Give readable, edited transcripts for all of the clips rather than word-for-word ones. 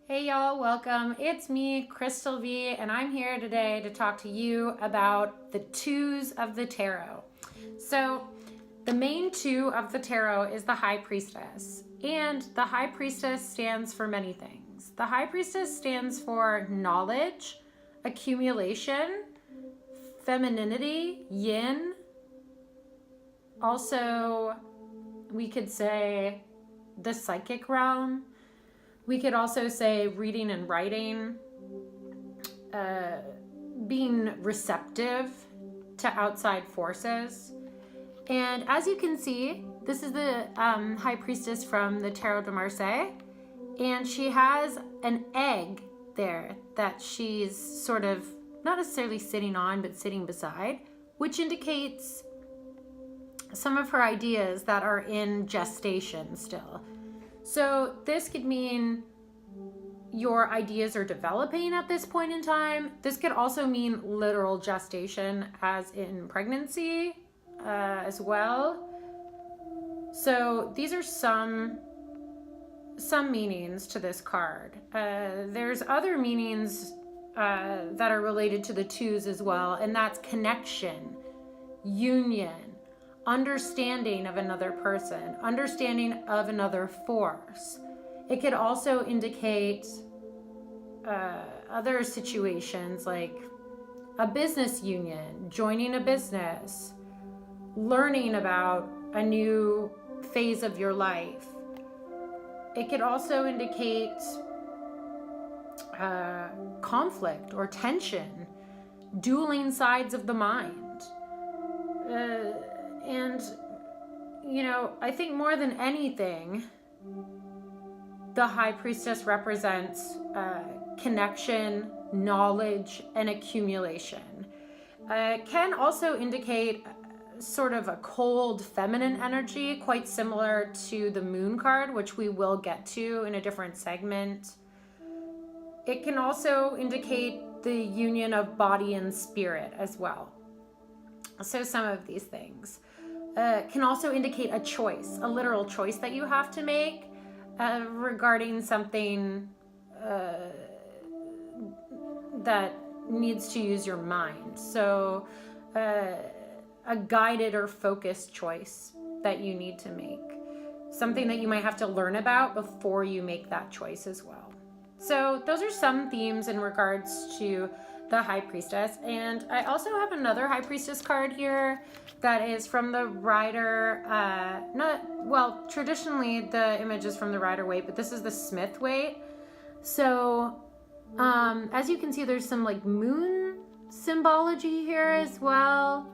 Hey y'all, welcome. It's me, Krystal V, and I'm here today to talk to you about the twos of the tarot. So, the main two of the tarot is the High Priestess, and the High Priestess stands for many things. The High Priestess stands for knowledge, accumulation, femininity, yin. Also, we could say the psychic realm. We could also say reading and writing, being receptive to outside forces. And as you can see, this is the High Priestess from the Tarot de Marseille. And she has an egg there that she's sort of not necessarily sitting on, but sitting beside, which indicates some of her ideas that are in gestation still. So this could mean your ideas are developing at this point in time. This could also mean literal gestation, as in pregnancy as well. So these are some meanings to this card. There's other meanings that are related to the twos as well, and that's connection, union, understanding of another person, understanding of another force. It could also indicate other situations like a business union, joining a business, learning about a new phase of your life. It could also indicate conflict or tension, dueling sides of the mind. And, you know, I think more than anything, the High Priestess represents connection, knowledge, and accumulation. It can also indicate sort of a cold feminine energy, quite similar to the Moon card, which we will get to in a different segment. It can also indicate the union of body and spirit as well. So some of these things can also indicate a choice, a literal choice that you have to make regarding something that needs to use your mind. So a guided or focused choice that you need to make. Something that you might have to learn about before you make that choice as well. So those are some themes in regards to the High Priestess. And I also have another High Priestess card here that is from the Rider, traditionally the image is from the Rider Waite, but this is the Smith Waite. So as you can see, there's some like moon symbology here as well.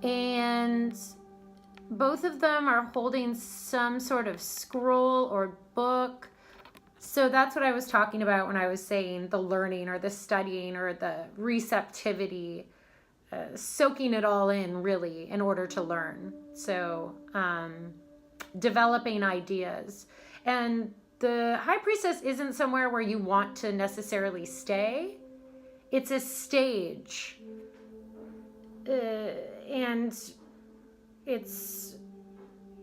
And both of them are holding some sort of scroll or book. So that's what I was talking about when I was saying the learning or the studying or the receptivity, soaking it all in really in order to learn. So developing ideas. And the High Priestess isn't somewhere where you want to necessarily stay. It's a stage. And it's,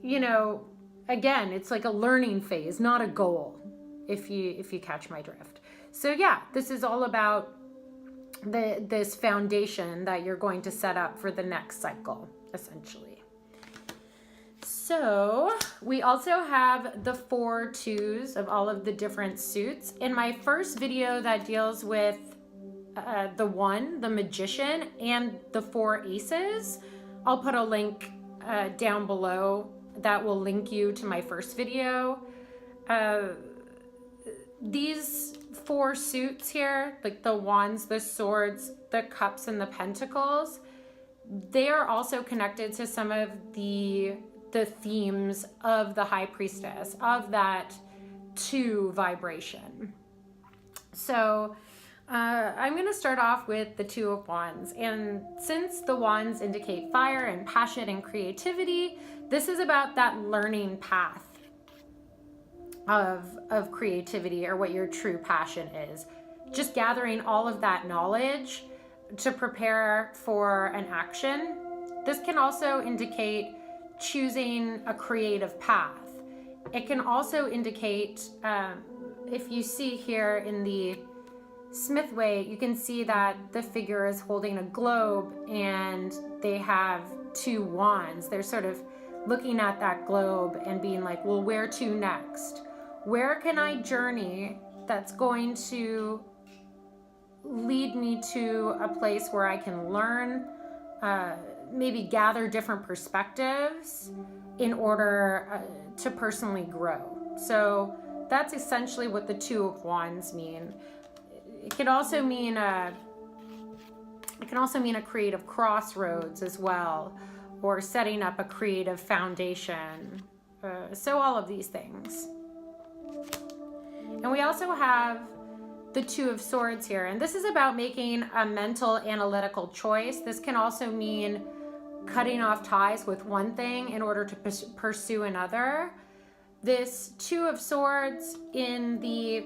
you know, again, it's like a learning phase, not a goal, if you catch my drift. So yeah, this is all about this foundation that you're going to set up for the next cycle, essentially. So we also have the 4 twos of all of the different suits. In my first video that deals with the 1, the Magician, and the 4 aces, I'll put a link down below that will link you to my first video. These 4 suits here, like the wands, the swords, the cups, and the pentacles, they are also connected to some of the themes of the High Priestess, of that 2 vibration. So I'm going to start off with the 2 of Wands. And since the wands indicate fire and passion and creativity, this is about that learning path of creativity, or what your true passion is. Just gathering all of that knowledge to prepare for an action. This can also indicate choosing a creative path. It can also indicate if you see here in the Smith way, you can see that the figure is holding a globe and they have 2 wands. They're sort of looking at that globe and being like, well, where to next? Where can I journey that's going to lead me to a place where I can learn, maybe gather different perspectives in order to personally grow? So that's essentially what the 2 of Wands mean. It can also mean a creative crossroads as well, or setting up a creative foundation. So all of these things. And we also have the 2 of Swords here, and this is about making a mental analytical choice. This can also mean cutting off ties with one thing in order to pursue another. This 2 of Swords in the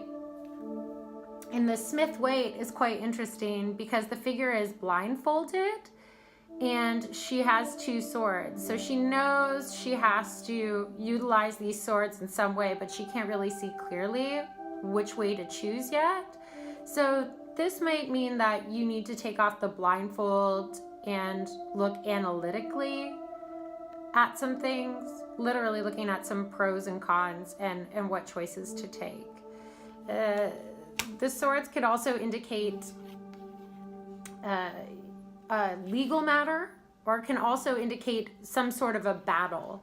Smith weight is quite interesting because the figure is blindfolded and she has 2 swords. So she knows she has to utilize these swords in some way, but she can't really see clearly which way to choose yet. So this might mean that you need to take off the blindfold and look analytically at some things, literally looking at some pros and cons and what choices to take. The swords could also indicate a legal matter, or it can also indicate some sort of a battle,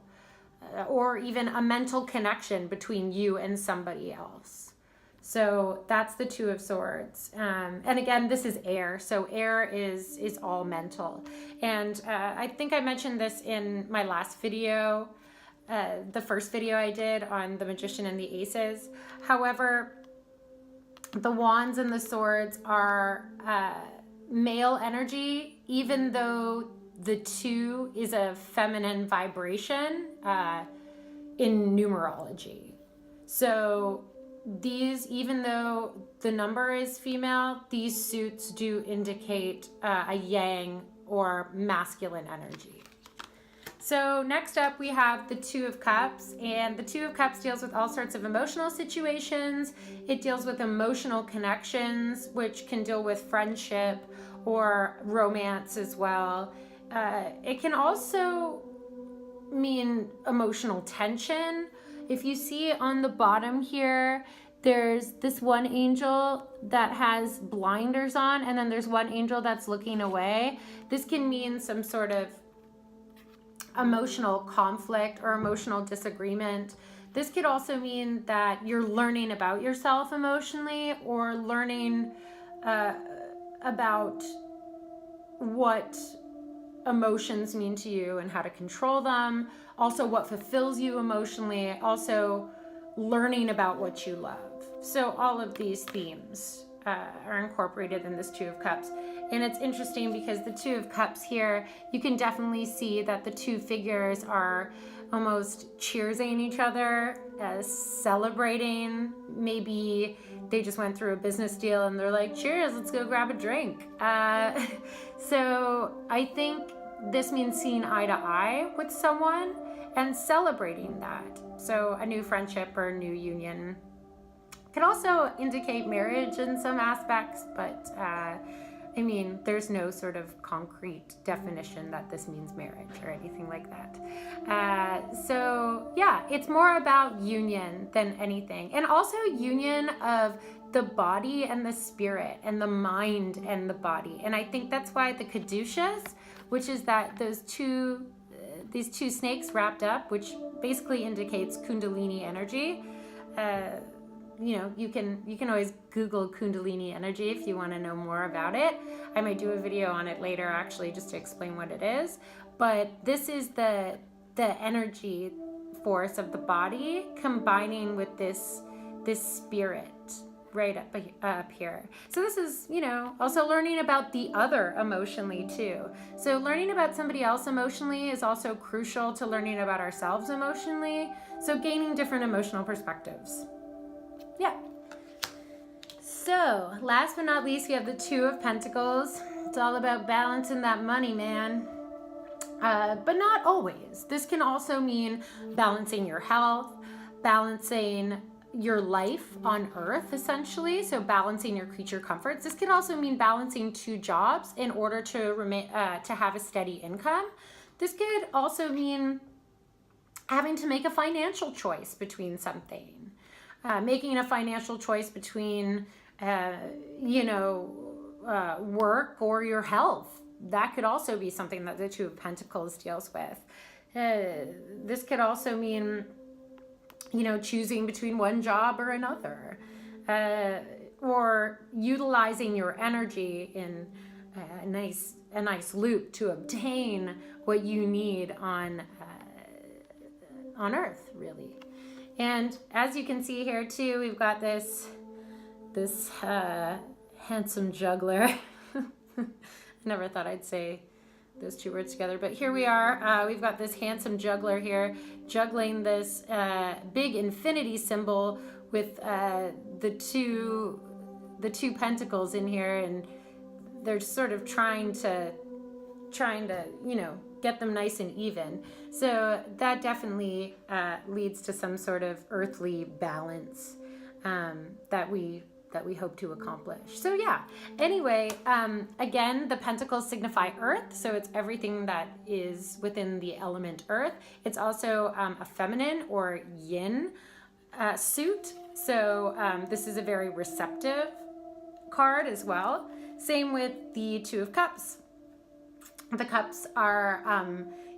or even a mental connection between you and somebody else. So that's the 2 of Swords. And again, this is air. So air is all mental. And I think I mentioned this in my last video, the first video I did on the Magician and the Aces. However, the Wands and the Swords are male energy, even though the 2 is a feminine vibration in numerology. So these, even though the number is female, these suits do indicate a yang or masculine energy. So next up we have the 2 of Cups, and the 2 of Cups deals with all sorts of emotional situations. It deals with emotional connections, which can deal with friendship or romance as well. It can also mean emotional tension. If you see on the bottom here, there's this one angel that has blinders on, and then there's one angel that's looking away. This can mean some sort of emotional conflict or emotional disagreement. This could also mean that you're learning about yourself emotionally, or learning about what emotions mean to you and how to control them. Also what fulfills you emotionally. Also learning about what you love. So all of these themes are incorporated in this 2 of Cups. And it's interesting because the 2 of Cups here, you can definitely see that the 2 figures are almost cheersing each other, celebrating. Maybe they just went through a business deal and they're like, cheers, let's go grab a drink. So I think this means seeing eye to eye with someone and celebrating that. So a new friendship or a new union. Could also indicate marriage in some aspects, but I mean, there's no sort of concrete definition that this means marriage or anything like that. So yeah, it's more about union than anything. And also union of the body and the spirit and the mind and the body. And I think that's why the caduceus, which is that these 2 snakes wrapped up, which basically indicates Kundalini energy. You know, you can always Google Kundalini energy if you want to know more about it. I might do a video on it later, actually, just to explain what it is. But this is the energy force of the body combining with this spirit right up here. So this is, you know, also learning about the other emotionally too. So learning about somebody else emotionally is also crucial to learning about ourselves emotionally. So gaining different emotional perspectives. Yeah. So last but not least, we have the 2 of Pentacles. It's all about balancing that money, man. But not always. This can also mean balancing your health, balancing your life on earth, essentially. So balancing your creature comforts. This could also mean balancing 2 jobs in order to remain to have a steady income. This could also mean having to make a financial choice between something, making a financial choice between work or your health. That could also be something that the Two of Pentacles deals with. This could also mean, choosing between one job or another, or utilizing your energy in a nice loop to obtain what you need on Earth, really. And as you can see here too, we've got this handsome juggler. I never thought I'd say those 2 words together, but here we are. We've got this handsome juggler here juggling this big infinity symbol with the two pentacles in here, and they're sort of trying to get them nice and even. So that definitely leads to some sort of earthly balance that we hope to accomplish. So yeah, anyway, again, the pentacles signify earth, so it's everything that is within the element earth. It's also a feminine or yin suit, so this is a very receptive card as well. Same with the 2 of Cups. The cups are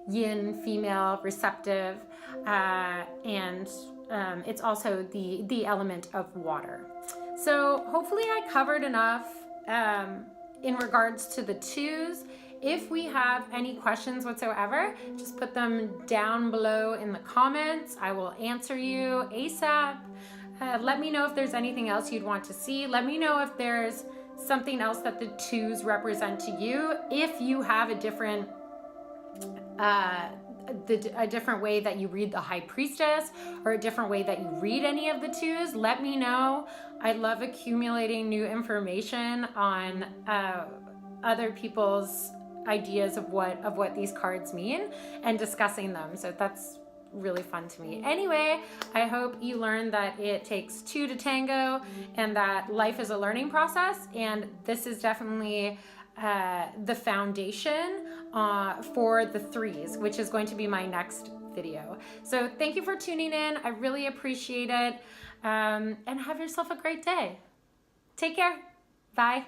yin, female, receptive, and it's also the element of water. So hopefully I covered enough in regards to the 2s. If we have any questions whatsoever, just put them down below in the comments. I will answer you ASAP. Let me know if there's anything else you'd want to see. Let me know if there's something else that the 2s represent to you. If you have a different way that you read the High Priestess, or a different way that you read any of the 2s, let me know. I love accumulating new information on other people's ideas of what these cards mean and discussing them. So that's really fun to me. Anyway, I hope you learned that it takes 2 to tango and that life is a learning process, and this is definitely the foundation for the 3s, which is going to be my next video. So thank you for tuning in. I really appreciate it, and have yourself a great day. Take care. Bye.